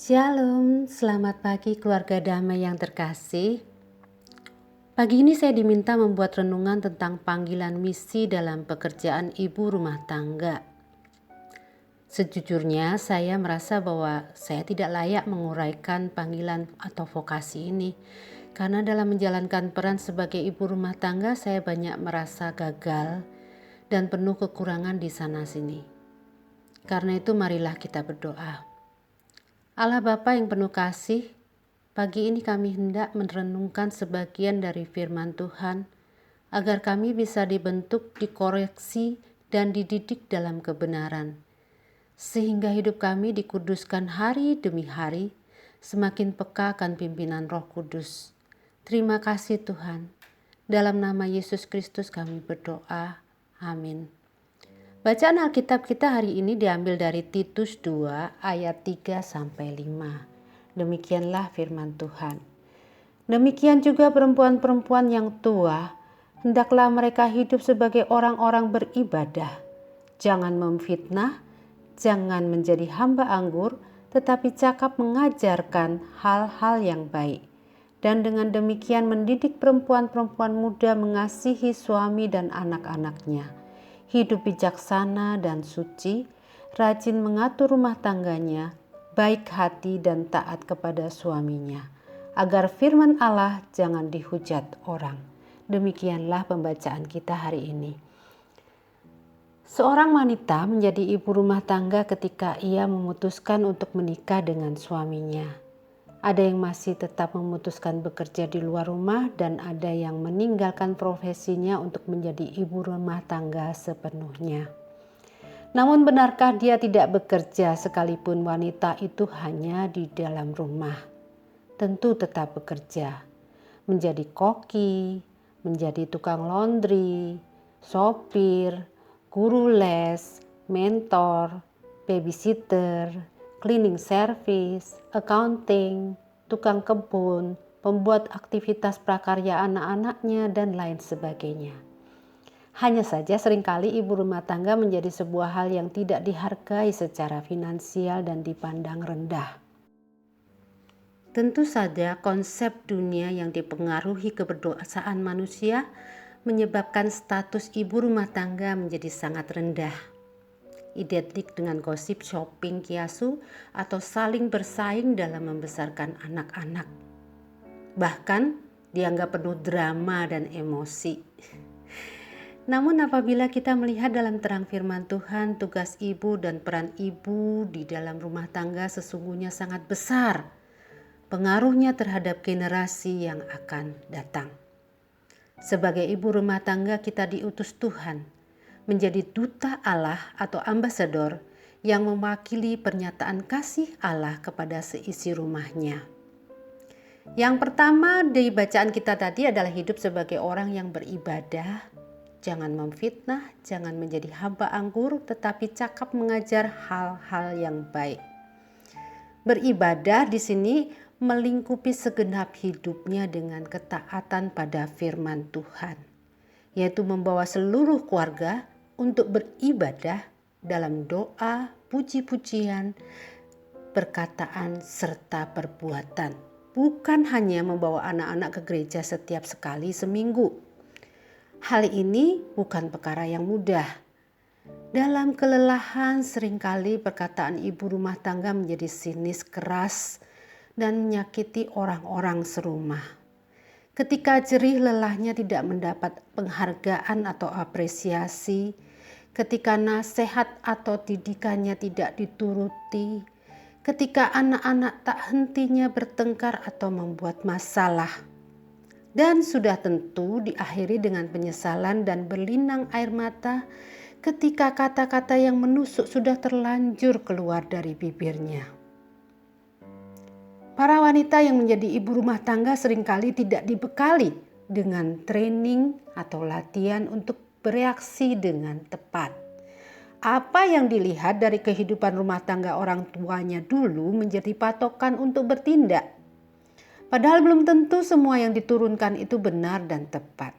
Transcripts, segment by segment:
Shalom, selamat pagi keluarga damai yang terkasih. Pagi ini saya diminta membuat renungan tentang panggilan misi dalam pekerjaan ibu rumah tangga. Sejujurnya saya merasa bahwa saya tidak layak menguraikan panggilan atau vokasi ini. Karena dalam menjalankan peran sebagai ibu rumah tangga saya banyak merasa gagal dan penuh kekurangan di sana sini. Karena itu marilah kita berdoa. Allah Bapa yang penuh kasih, pagi ini kami hendak merenungkan sebagian dari firman Tuhan, agar kami bisa dibentuk, dikoreksi, dan dididik dalam kebenaran. Sehingga hidup kami dikuduskan hari demi hari, semakin peka akan pimpinan Roh Kudus. Terima kasih Tuhan. Dalam nama Yesus Kristus kami berdoa. Amin. Bacaan Alkitab kita hari ini diambil dari Titus 2 ayat 3-5. Demikianlah firman Tuhan. Demikian juga perempuan-perempuan yang tua, hendaklah mereka hidup sebagai orang-orang beribadah. Jangan memfitnah, jangan menjadi hamba anggur, tetapi cakap mengajarkan hal-hal yang baik. Dan dengan demikian mendidik perempuan-perempuan muda mengasihi suami dan anak-anaknya. Hidup bijaksana dan suci, rajin mengatur rumah tangganya, baik hati dan taat kepada suaminya, agar firman Allah jangan dihujat orang. Demikianlah pembacaan kita hari ini. Seorang wanita menjadi ibu rumah tangga ketika ia memutuskan untuk menikah dengan suaminya. Ada yang masih tetap memutuskan bekerja di luar rumah dan ada yang meninggalkan profesinya untuk menjadi ibu rumah tangga sepenuhnya. Namun benarkah dia tidak bekerja sekalipun wanita itu hanya di dalam rumah? Tentu tetap bekerja. Menjadi koki, menjadi tukang laundry, sopir, guru les, mentor, babysitter, cleaning service, accounting, tukang kebun, pembuat aktivitas prakarya anak-anaknya, dan lain sebagainya. Hanya saja seringkali ibu rumah tangga menjadi sebuah hal yang tidak dihargai secara finansial dan dipandang rendah. Tentu saja konsep dunia yang dipengaruhi keberdosaan manusia menyebabkan status ibu rumah tangga menjadi sangat rendah. Identik dengan gosip shopping kiasu atau saling bersaing dalam membesarkan anak-anak. Bahkan dianggap penuh drama dan emosi. Namun apabila kita melihat dalam terang firman Tuhan, tugas ibu dan peran ibu di dalam rumah tangga sesungguhnya sangat besar. Pengaruhnya terhadap generasi yang akan datang. Sebagai ibu rumah tangga kita diutus Tuhan menjadi duta Allah atau ambasador yang mewakili pernyataan kasih Allah kepada seisi rumahnya. Yang pertama di bacaan kita tadi adalah hidup sebagai orang yang beribadah. Jangan memfitnah, jangan menjadi hamba anggur, tetapi cakap mengajar hal-hal yang baik. Beribadah di sini melingkupi segenap hidupnya dengan ketaatan pada firman Tuhan, yaitu membawa seluruh keluarga untuk beribadah dalam doa, puji-pujian, perkataan, serta perbuatan. Bukan hanya membawa anak-anak ke gereja setiap sekali seminggu. Hal ini bukan perkara yang mudah. Dalam kelelahan seringkali perkataan ibu rumah tangga menjadi sinis, keras, dan menyakiti orang-orang serumah. Ketika jerih lelahnya tidak mendapat penghargaan atau apresiasi, ketika nasihat atau didikannya tidak dituruti, ketika anak-anak tak hentinya bertengkar atau membuat masalah, dan sudah tentu diakhiri dengan penyesalan dan berlinang air mata ketika kata-kata yang menusuk sudah terlanjur keluar dari bibirnya. Para wanita yang menjadi ibu rumah tangga seringkali tidak dibekali dengan training atau latihan untuk bereaksi dengan tepat. Apa yang dilihat dari kehidupan rumah tangga orang tuanya dulu menjadi patokan untuk bertindak. Padahal belum tentu semua yang diturunkan itu benar dan tepat.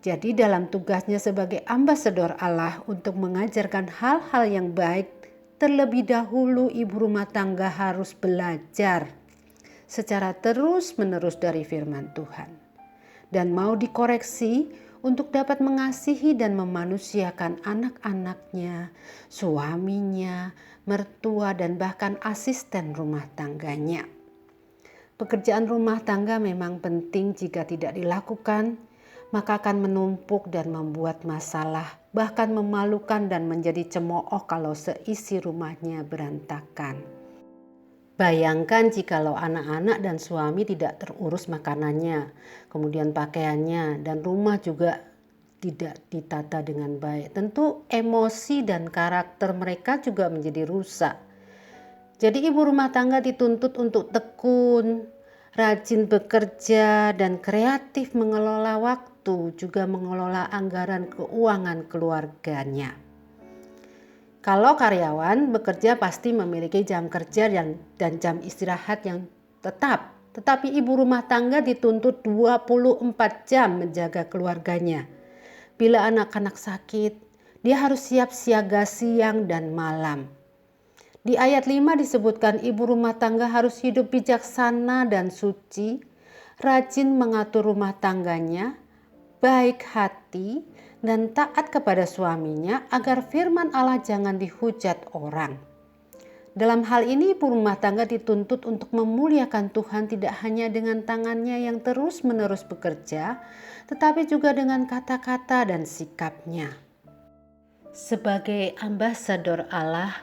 Jadi dalam tugasnya sebagai ambasador Allah untuk mengajarkan hal-hal yang baik terlebih dahulu ibu rumah tangga harus belajar secara terus-menerus dari firman Tuhan dan mau dikoreksi untuk dapat mengasihi dan memanusiakan anak-anaknya, suaminya, mertua, dan bahkan asisten rumah tangganya. Pekerjaan rumah tangga memang penting. Jika tidak dilakukan, maka akan menumpuk dan membuat masalah, bahkan memalukan dan menjadi cemooh kalau seisi rumahnya berantakan. Bayangkan jikalau anak-anak dan suami tidak terurus makanannya, kemudian pakaiannya, dan rumah juga tidak ditata dengan baik. Tentu emosi dan karakter mereka juga menjadi rusak. Jadi ibu rumah tangga dituntut untuk tekun, rajin bekerja, dan kreatif mengelola waktu, juga mengelola anggaran keuangan keluarganya. Kalau karyawan bekerja pasti memiliki jam kerja dan jam istirahat yang tetap. Tetapi ibu rumah tangga dituntut 24 jam menjaga keluarganya. Bila anak-anak sakit, dia harus siap siaga siang dan malam. Di ayat 5 disebutkan ibu rumah tangga harus hidup bijaksana dan suci, rajin mengatur rumah tangganya, baik hati, dan taat kepada suaminya agar firman Allah jangan dihujat orang. Dalam hal ini ibu rumah tangga dituntut untuk memuliakan Tuhan tidak hanya dengan tangannya yang terus-menerus bekerja, tetapi juga dengan kata-kata dan sikapnya. Sebagai ambasador Allah,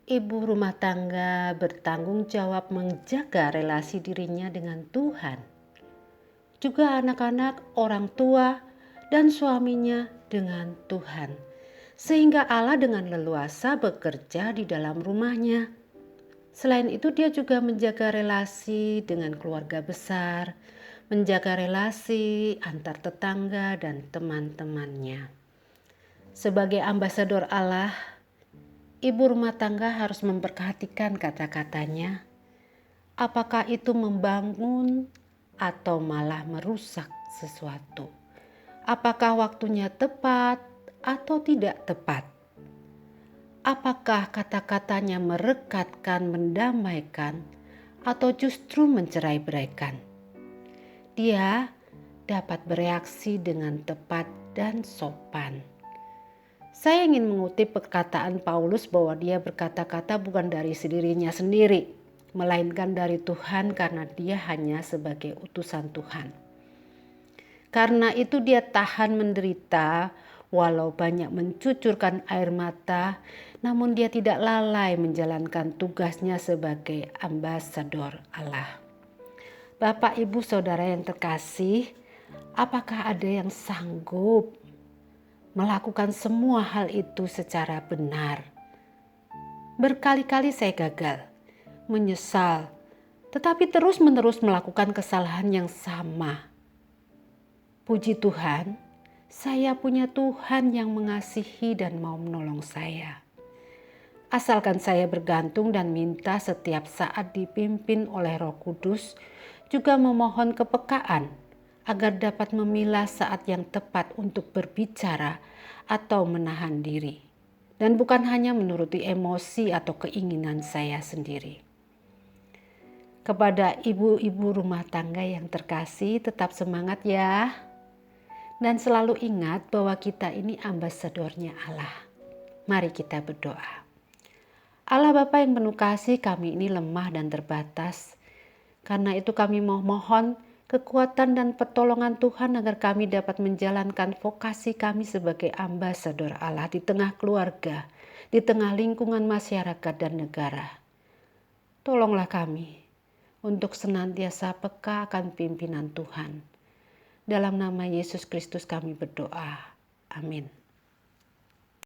ibu rumah tangga bertanggung jawab menjaga relasi dirinya dengan Tuhan. Juga anak-anak, orang tua, dan suaminya dengan Tuhan. Sehingga Allah dengan leluasa bekerja di dalam rumahnya. Selain itu dia juga menjaga relasi dengan keluarga besar, menjaga relasi antar tetangga dan teman-temannya. Sebagai ambasador Allah, ibu rumah tangga harus memperhatikan kata-katanya. Apakah itu membangun atau malah merusak sesuatu? Apakah waktunya tepat atau tidak tepat? Apakah kata-katanya merekatkan, mendamaikan, atau justru mencerai-beraikan? Dia dapat bereaksi dengan tepat dan sopan. Saya ingin mengutip perkataan Paulus bahwa dia berkata-kata bukan dari dirinya sendiri, melainkan dari Tuhan karena dia hanya sebagai utusan Tuhan. Karena itu dia tahan menderita walau banyak mencucurkan air mata, namun dia tidak lalai menjalankan tugasnya sebagai ambasador Allah. Bapak, Ibu, Saudara yang terkasih, apakah ada yang sanggup melakukan semua hal itu secara benar? Berkali-kali saya gagal, menyesal, tetapi terus-menerus melakukan kesalahan yang sama. Puji Tuhan, saya punya Tuhan yang mengasihi dan mau menolong saya. Asalkan saya bergantung dan minta setiap saat dipimpin oleh Roh Kudus, juga memohon kepekaan agar dapat memilah saat yang tepat untuk berbicara atau menahan diri. Dan bukan hanya menuruti emosi atau keinginan saya sendiri. Kepada ibu-ibu rumah tangga yang terkasih, tetap semangat ya. Dan selalu ingat bahwa kita ini ambasadornya Allah. Mari kita berdoa. Allah Bapa yang penuh kasih, kami ini lemah dan terbatas. Karena itu kami mohon kekuatan dan pertolongan Tuhan agar kami dapat menjalankan vokasi kami sebagai ambasador Allah di tengah keluarga, di tengah lingkungan masyarakat dan negara. Tolonglah kami untuk senantiasa peka akan pimpinan Tuhan. Dalam nama Yesus Kristus kami berdoa. Amin.